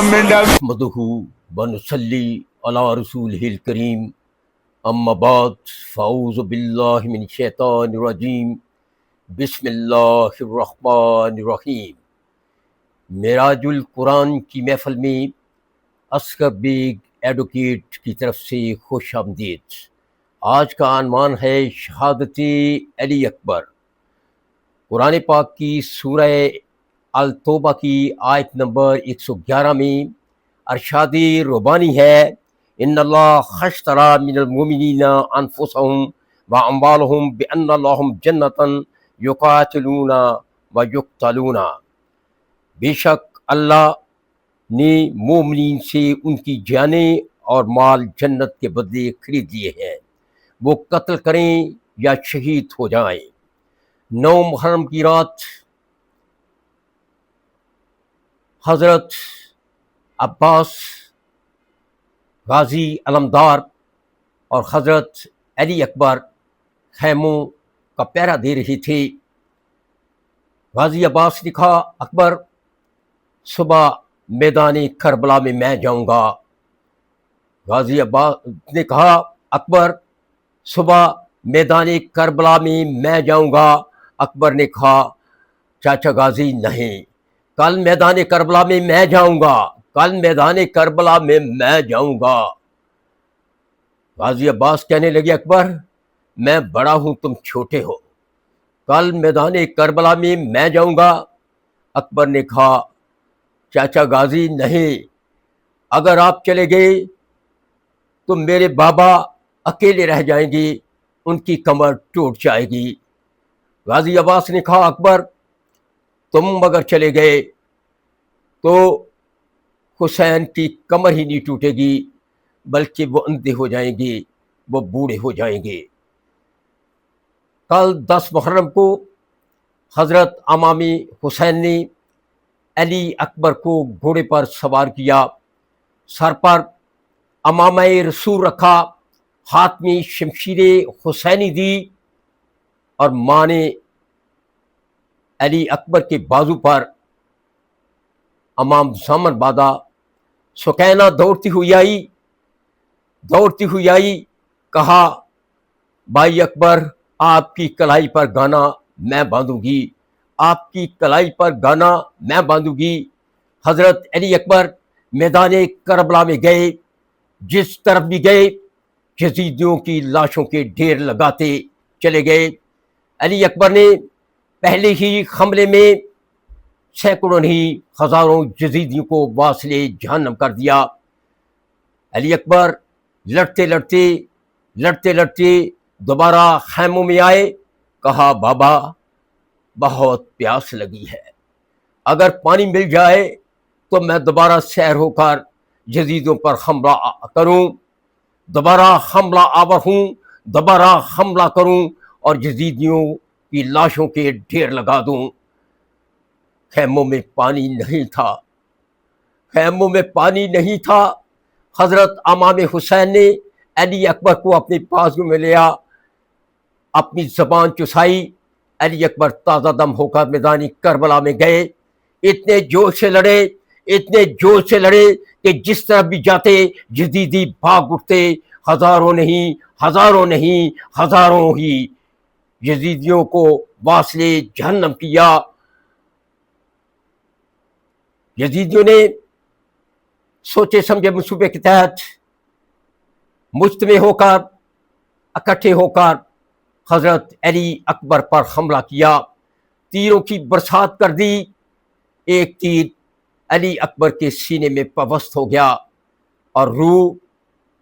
نحمدہ ونصلی علی رسولہ الکریم اما بعد فاعوذ باللہ من الشیطان الرجیم بسم اللہ الرحمن الرحیم۔ معراج القرآن کی محفل میں اصغر بیگ ایڈوکیٹ کی طرف سے خوش آمدید۔ آج کا عنوان ہے شہادت علی اکبر۔ قرآن پاک کی سورہ التوبہ کی آیت نمبر 111 میں ارشاد ربانی ہے، ان اللہ اشتری من المؤمنین انفسهم واموالهم بان لهم جنۃ یقاتلون ویقتلون۔ بے شک اللہ نے مومنین سے ان کی جانیں اور مال جنت کے بدلے خرید لیے ہیں، وہ قتل کریں یا شہید ہو جائیں۔ 9 محرم کی رات حضرت عباس غازی علمدار اور حضرت علی اکبر خیموں کا پہرا دے رہے تھے۔ غازی عباس نے کہا، اکبر صبح میدان کربلا میں میں جاؤں گا۔ غازی عباس نے کہا، اکبر صبح میدان کربلا میں جاؤں گا۔ اکبر نے کہا، چاچا غازی نہیں، کل میدان کربلا میں جاؤں گا، کل میدان کربلا میں جاؤں گا۔ غازی عباس کہنے لگے، اکبر میں بڑا ہوں تم چھوٹے ہو، کل میدان کربلا میں جاؤں گا۔ اکبر نے کہا، چاچا غازی نہیں، اگر آپ چلے گئے تو میرے بابا اکیلے رہ جائیں گے، ان کی کمر ٹوٹ جائے گی۔ غازی عباس نے کہا، اکبر تم اگر چلے گئے تو حسین کی کمر ہی نہیں ٹوٹے گی، بلکہ وہ اندھے ہو جائیں گے، وہ بوڑھے ہو جائیں گے۔ کل 10 محرم کو حضرت امام حسین نے علی اکبر کو گھوڑے پر سوار کیا، سر پر امامہ رسول رکھا، ہاتھ میں شمشیر حسینی دی اور ماں نے علی اکبر کے بازو پر امام زامن باندھا۔ سکینہ دوڑتی ہوئی آئی، کہا، بھائی اکبر آپ کی کلائی پر گانا میں باندھوں گی، آپ کی کلائی پر گانا میں باندھوں گی۔ حضرت علی اکبر میدان کربلا میں گئے، جس طرف بھی گئے یزیدیوں کی لاشوں کے ڈھیر لگاتے چلے گئے۔ علی اکبر نے پہلے ہی حملے میں سینکڑوں نہیں ہزاروں یزیدیوں کو واصل جہنم کر دیا۔ علی اکبر لڑتے لڑتے دوبارہ خیموں میں آئے، کہا، بابا بہت پیاس لگی ہے، اگر پانی مل جائے تو میں دوبارہ سیر ہو کر یزیدوں پر حملہ کروں، دوبارہ حملہ آور ہوں، دوبارہ حملہ کروں اور یزیدیوں کی لاشوں کے ڈھیر لگا دوں۔ خیموں میں پانی نہیں تھا۔ حضرت امام حسین نے علی اکبر کو اپنے بازو میں لیا، اپنی زبان چسائی۔ علی اکبر تازہ دم ہو کر میدان کربلا میں گئے، اتنے جوش سے لڑے کہ جس طرح بھی جاتے یزیدی بھاگ اٹھتے، ہزاروں ہی یزیدیوں کو واصل جہنم کیا۔ یزیدیوں نے سوچے سمجھے منصوبے کے تحت مجتمع ہو کر، اکٹھے ہو کر حضرت علی اکبر پر حملہ کیا، تیروں کی برسات کر دی۔ ایک تیر علی اکبر کے سینے میں پیوست ہو گیا اور روح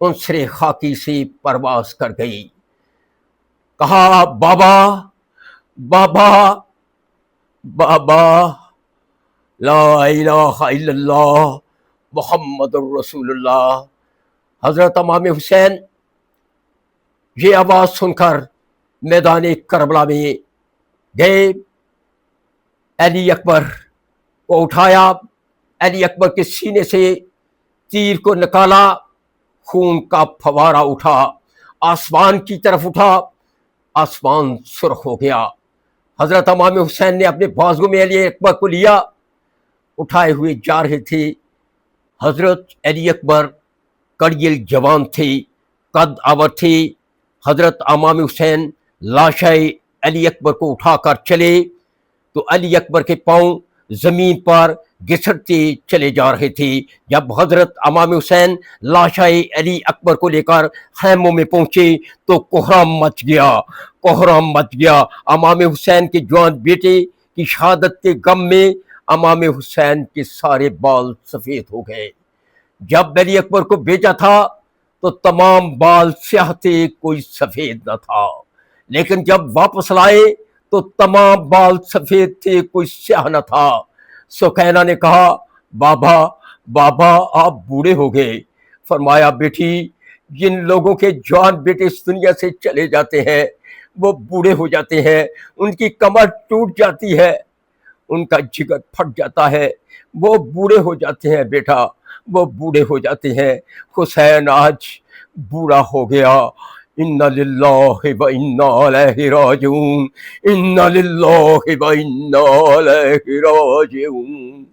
عنصر خاکی سے پرواز کر گئی۔ کہا، بابا لا الہ الا اللہ محمد الرسول اللہ۔ حضرت امام حسین یہ آواز سن کر میدان کربلا میں گئے، علی اکبر کو اٹھایا، علی اکبر کے سینے سے تیر کو نکالا، خون کا فوارہ اٹھا، آسمان کی طرف اٹھا، آسمان سرخ ہو گیا۔ حضرت امام حسین نے اپنے بازو میں علی اکبر کو لیا، اٹھائے ہوئے جا رہے تھے۔ حضرت علی اکبر کڑگل جوان تھے، قد آور تھے۔ حضرت امام حسین لاشائے علی اکبر کو اٹھا کر چلے تو علی اکبر کے پاؤں زمین پر گھسٹتے چلے جا رہے تھے۔ جب حضرت امام حسین لاشائے علی اکبر کو لے کر خیموں میں پہنچے تو کوہرام مچ گیا، کوہرام مچ گیا۔ امام حسین کے جوان بیٹے کی شہادت کے غم میں امام حسین کے سارے بال سفید ہو گئے۔ جب علی اکبر کو بھیجا تھا تو تمام بال سیاہ تھے، کوئی سفید نہ تھا، لیکن جب واپس لائے تو تمام بال سفید تھے، کوئی سیاہ نہ تھا۔ سکینہ نے کہا بابا بابا آپ بوڑھے ہو گئے۔ فرمایا بیٹی جن لوگوں کے جوان بیٹے اس دنیا سے چلے جاتے ہیں وہ بوڑھے ہو جاتے ہیں، ان کی کمر ٹوٹ جاتی ہے، ان کا جگر پھٹ جاتا ہے، وہ بوڑھے ہو جاتے ہیں بیٹا، وہ بوڑھے ہو جاتے ہیں۔ حسین آج بوڑھا ہو گیا۔ انا للہ و انا الیہ راجعون، انا للہ و انا الیہ راجعون۔